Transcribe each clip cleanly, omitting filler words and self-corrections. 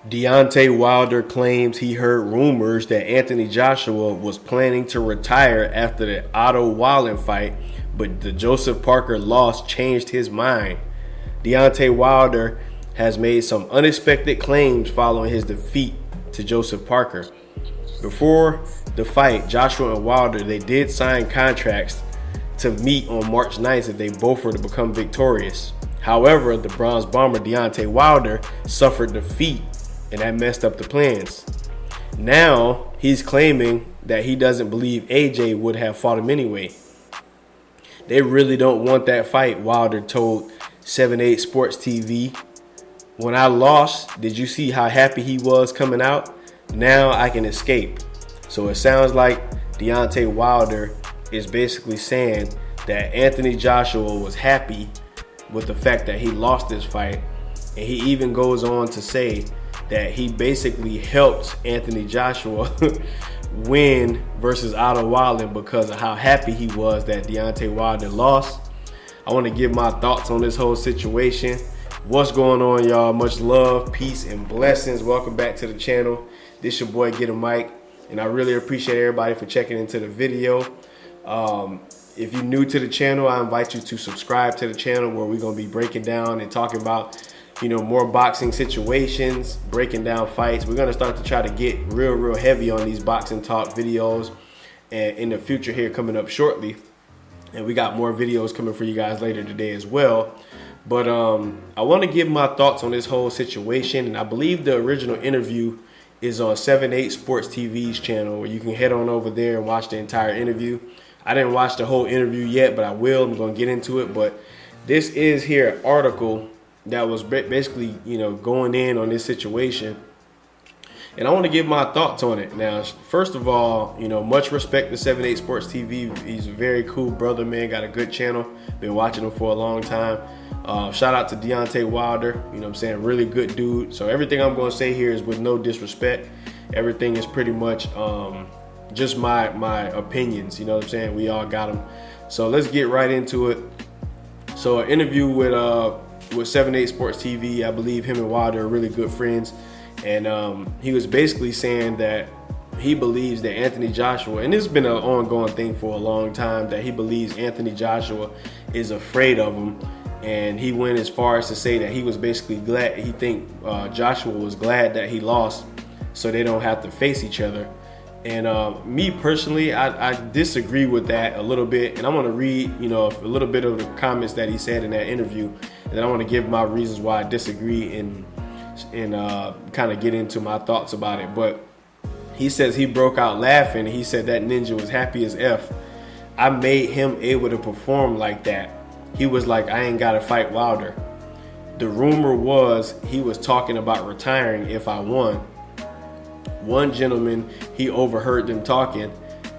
Deontay Wilder claims he heard rumors that Anthony Joshua was planning to retire after the Otto Wallin fight, but the Joseph Parker loss changed his mind. Deontay Wilder has made some unexpected claims following his defeat to Joseph Parker. Before the fight, Joshua and Wilder, they did sign contracts to meet on March 9th if they both were to become victorious. However, the bronze bomber Deontay Wilder suffered defeat, and that messed up the plans. Now, he's claiming that he doesn't believe AJ would have fought him anyway. They really don't want that fight, Wilder told 7-8 Sports TV. When I lost, did you see how happy he was coming out? Now I can escape. So it sounds like Deontay Wilder is basically saying that Anthony Joshua was happy with the fact that he lost this fight. And he even goes on to say that he basically helped Anthony Joshua win versus Otto Wallin because of how happy he was that Deontay Wilder lost. I want to give my thoughts on this whole situation. What's going on, y'all? Much love, peace, and blessings. Welcome back to the channel. This your boy, Get a Mic, and I really appreciate everybody for checking into the video. If you're new to the channel, I invite you to subscribe to the channel where we're going to be breaking down and talking about more boxing situations, breaking down fights. We're going to start to try to get real heavy on these boxing talk videos and in the future here coming up shortly. And we got more videos coming for you guys later today as well. But I want to give my thoughts on this whole situation. And I believe the original interview is on 7-8 Sports TV's channel, where you can head on over there and watch the entire interview. I didn't watch the whole interview yet, but I will. I'm going to get into it. But this is here an article that was basically, going in on this situation. And I want to give my thoughts on it. Now, first of all, much respect to 7-8 Sports TV. He's a very cool brother, man. Got a good channel. Been watching him for a long time. Shout out to Deontay Wilder. Really good dude. So everything I'm going to say here is with no disrespect. Everything is pretty much just my opinions. We all got them. So let's get right into it. So an interview with 7-8 Sports TV. I believe him and Wilder are really good friends. And he was basically saying that he believes that Anthony Joshua, and this has been an ongoing thing for a long time, that he believes Anthony Joshua is afraid of him. And he went as far as to say that he was basically glad, he think Joshua was glad that he lost so they don't have to face each other. And me personally, I disagree with that a little bit. And I'm going to read, a little bit of the comments that he said in that interview. And then I want to give my reasons why I disagree and kind of get into my thoughts about it. But he says he broke out laughing. He said that ninja was happy as F. I made him able to perform like that. He was like, I ain't got to fight Wilder. The rumor was he was talking about retiring if I won. One gentleman, he overheard them talking,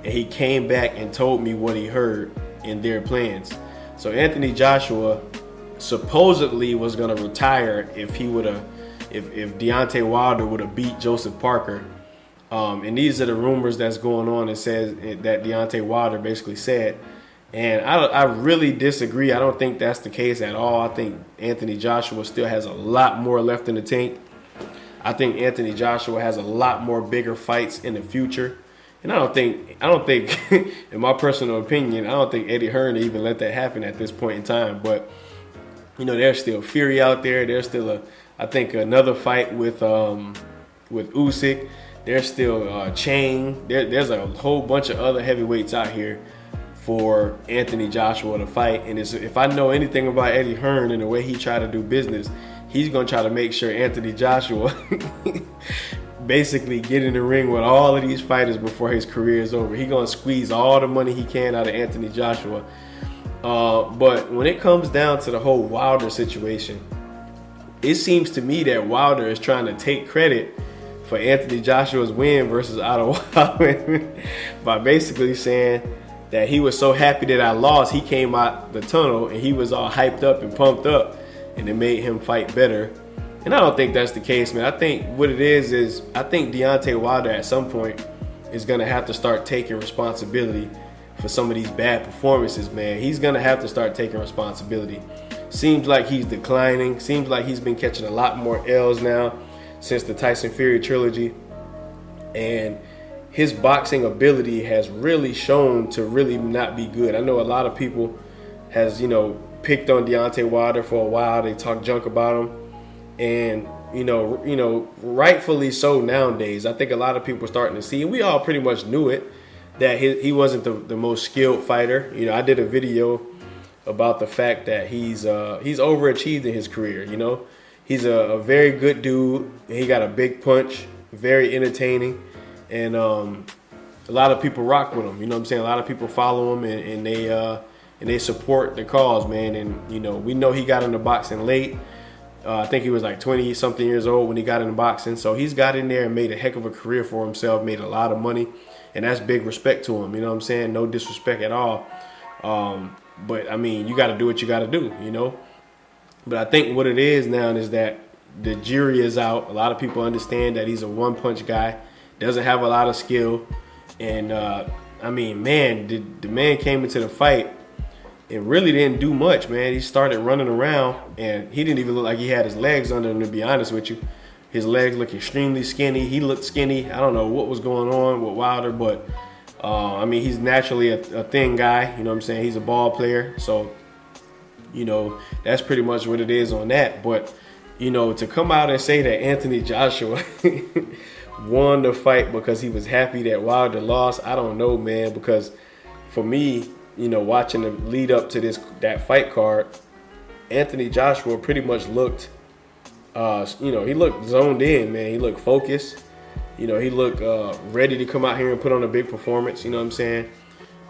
and he came back and told me what he heard in their plans. So Anthony Joshua supposedly was going to retire if he would have, if Deontay Wilder would have beat Joseph Parker. And these are the rumors that's going on. It says that Deontay Wilder basically said. And I really disagree. I don't think that's the case at all. I think Anthony Joshua still has a lot more left in the tank. I think Anthony Joshua has a lot more bigger fights in the future. And I don't think, in my personal opinion, I don't think Eddie Hearn even let that happen at this point in time. But, there's still Fury out there. There's still I think another fight with Usyk. There's still Chain. There's a whole bunch of other heavyweights out here for Anthony Joshua to fight. And if I know anything about Eddie Hearn and the way he tried to do business, he's going to try to make sure Anthony Joshua basically get in the ring with all of these fighters before his career is over. He's going to squeeze all the money he can out of Anthony Joshua. But when it comes down to the whole Wilder situation, it seems to me that Wilder is trying to take credit for Anthony Joshua's win versus Otto Wallin by basically saying that he was so happy that I lost, he came out the tunnel and he was all hyped up and pumped up, and it made him fight better. And I don't think that's the case, man. I think what it is I think Deontay Wilder at some point is going to have to start taking responsibility for some of these bad performances, man. He's going to have to start taking responsibility. Seems like he's declining. Seems like he's been catching a lot more L's now. since the Tyson Fury trilogy. And his boxing ability has really shown to really not be good. I know a lot of people has, picked on Deontay Wilder for a while. They talk junk about him. And, rightfully so nowadays. I think a lot of people are starting to see, and we all pretty much knew it, that he wasn't the most skilled fighter. I did a video about the fact that he's overachieved in his career. He's a very good dude. He got a big punch, very entertaining, and a lot of people rock with him. You know what I'm saying? A lot of people follow him, and they support the cause, man. And we know he got into boxing late. I think he was like 20 something years old when he got into boxing. So he's got in there and made a heck of a career for himself, made a lot of money, and that's big respect to him. You know what I'm saying? No disrespect at all. But I mean, you got to do what you got to do, But I think what it is now is that the jury is out. A lot of people understand that he's a one-punch guy, doesn't have a lot of skill. And, the man came into the fight and really didn't do much, man. He started running around, and he didn't even look like he had his legs under him, to be honest with you. His legs look extremely skinny. He looked skinny. I don't know what was going on with Wilder, but, he's naturally a thin guy. You know what I'm saying? He's a ball player. So, that's pretty much what it is on that. But, to come out and say that Anthony Joshua won the fight because he was happy that Wilder lost, I don't know, man. Because for me, watching the lead up to that fight card, Anthony Joshua pretty much looked, he looked zoned in, man. He looked focused. He looked ready to come out here and put on a big performance. You know what I'm saying?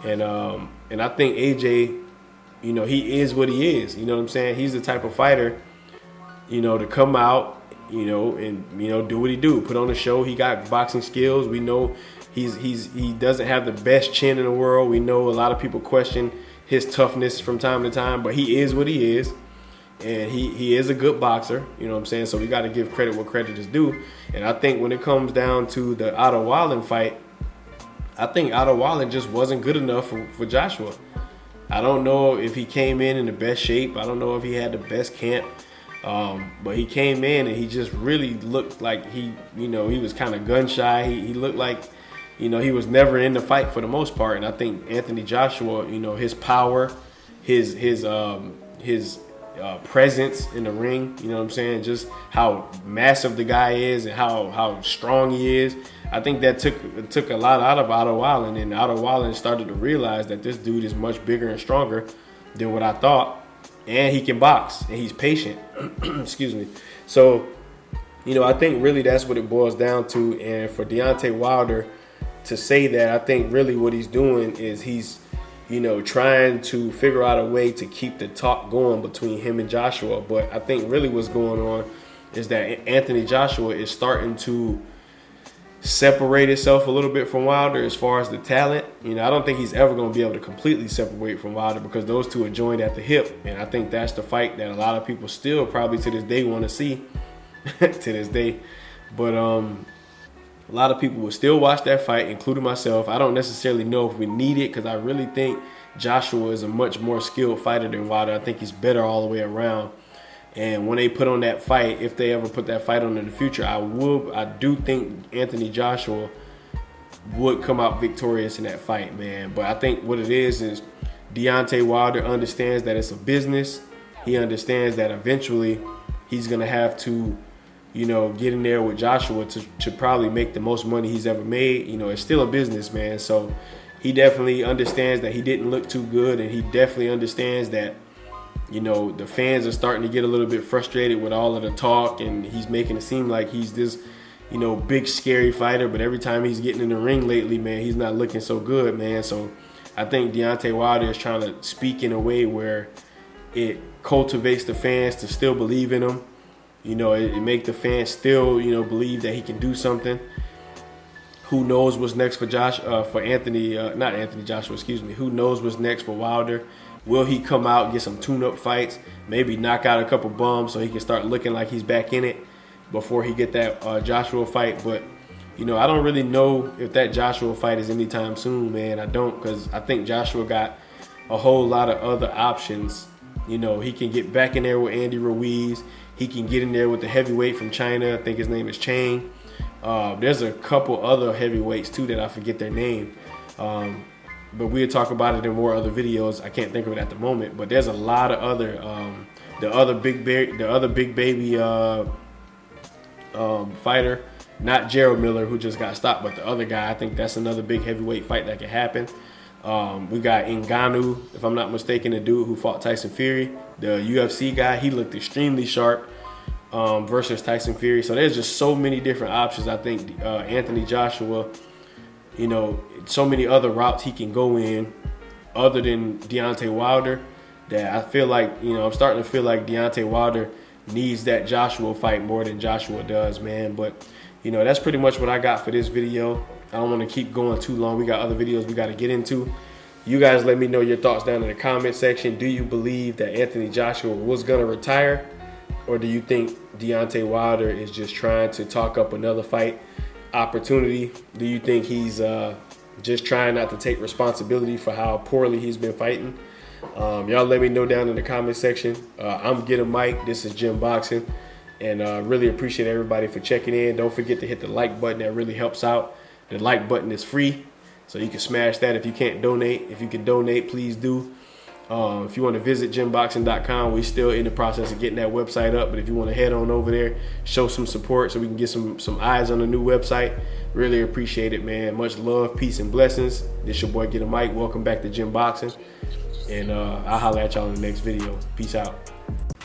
And I think AJ, he is what he is. You know what I'm saying? He's the type of fighter, to come out, and do what he do, put on a show. He got boxing skills. We know he doesn't have the best chin in the world. We know a lot of people question his toughness from time to time, but he is what he is. And he is a good boxer, you know what I'm saying? So we got to give credit where credit is due. And I think when it comes down to the Otto Wallin fight, I think Otto Wallin just wasn't good enough for Joshua. I don't know if he came in the best shape. I don't know if he had the best camp. But he came in and he just really looked like he was kind of gun shy. He looked like, he was never in the fight for the most part. And I think Anthony Joshua, his power, his presence in the ring, you know what I'm saying? Just how massive the guy is and how strong he is. I think that took a lot out of Otto Wallin, and Otto Wallin started to realize that this dude is much bigger and stronger than what I thought. And he can box, and he's patient. Excuse me. So, I think really that's what it boils down to. And for Deontay Wilder to say that, I think really what he's doing is he's trying to figure out a way to keep the talk going between him and Joshua. But I think really what's going on is that Anthony Joshua is starting to separate himself a little bit from Wilder as far as the talent. I don't think he's ever going to be able to completely separate from Wilder because those two are joined at the hip. And I think that's the fight that a lot of people still probably to this day want to see to this day. But a lot of people will still watch that fight, including myself. I don't necessarily know if we need it because I really think Joshua is a much more skilled fighter than Wilder. I think he's better all the way around. And when they put on that fight, if they ever put that fight on in the future, I do think Anthony Joshua would come out victorious in that fight, man. But I think what it is Deontay Wilder understands that it's a business. He understands that eventually he's going to have to, get in there with Joshua to probably make the most money he's ever made. It's still a business, man. So he definitely understands that he didn't look too good, and he definitely understands that the fans are starting to get a little bit frustrated with all of the talk, and he's making it seem like he's this, big scary fighter. But every time he's getting in the ring lately, man, he's not looking so good, man. So I think Deontay Wilder is trying to speak in a way where it cultivates the fans to still believe in him. It makes the fans still, believe that he can do something. Who knows what's next for Who knows what's next for Wilder? Will he come out, get some tune-up fights, maybe knock out a couple bums so he can start looking like he's back in it before he get that Joshua fight? But, I don't really know if that Joshua fight is anytime soon, man. I don't, because I think Joshua got a whole lot of other options. He can get back in there with Andy Ruiz. he can get in there with the heavyweight from China. I think his name is Chang. There's a couple other heavyweights too that I forget their name. But we'll talk about it in more other videos. I can't think of it at the moment. But there's a lot of other the other big baby fighter, not Gerald Miller, who just got stopped, but the other guy. I think that's another big heavyweight fight that could happen. We got Ngannou, if I'm not mistaken, the dude who fought Tyson Fury, the UFC guy. He looked extremely sharp versus Tyson Fury. So there's just so many different options. I think Anthony Joshua, you know, so many other routes he can go in other than Deontay Wilder, that I feel like, you know, I'm starting to feel like Deontay Wilder needs that Joshua fight more than Joshua does, man. But, you know, that's pretty much what I got for this video. I don't want to keep going too long. We got other videos we got to get into. You guys let me know your thoughts down in the comment section. Do you believe that Anthony Joshua was going to retire? Or do you think Deontay Wilder is just trying to talk up another fight opportunity? Do you think he's just trying not to take responsibility for how poorly he's been fighting? Y'all let me know down in the comment section. I'm Get a Mike. This is Gym Boxing. And really appreciate everybody for checking in. Don't forget to hit the like button. That really helps out. The like button is free, so you can smash that if you can't donate. If you can donate, please do. If you want to visit gymboxing.com, we're still in the process of getting that website up. But if you want to head on over there, show some support so we can get some eyes on the new website. Really appreciate it, man. Much love, peace, and blessings. This your boy Get a Mike. Welcome back to Gym Boxing. And I'll holler at y'all in the next video. Peace out.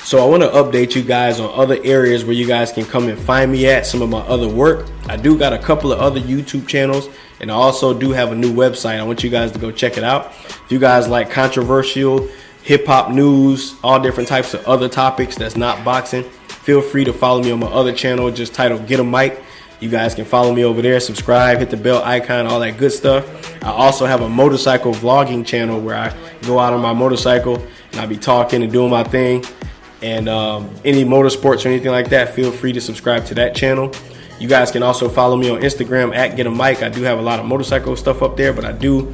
So I want to update you guys on other areas where you guys can come and find me at, some of my other work. I do got a couple of other YouTube channels, and I also do have a new website. I want you guys to go check it out. If you guys like controversial hip-hop news, all different types of other topics that's not boxing, feel free to follow me on my other channel, just titled Get a Mike. You guys can follow me over there, subscribe, hit the bell icon, all that good stuff. I also have a motorcycle vlogging channel where I go out on my motorcycle and I be talking and doing my thing. And any motorsports or anything like that, feel free to subscribe to that channel. You guys can also follow me on Instagram at Get a Mike. I do have a lot of motorcycle stuff up there, but I do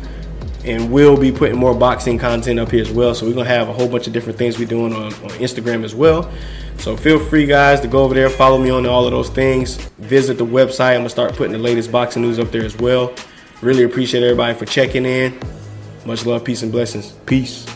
and will be putting more boxing content up here as well. So we're going to have a whole bunch of different things we're doing on Instagram as well. So feel free, guys, to go over there, follow me on all of those things. Visit the website. I'm going to start putting the latest boxing news up there as well. Really appreciate everybody for checking in. Much love, peace, and blessings. Peace.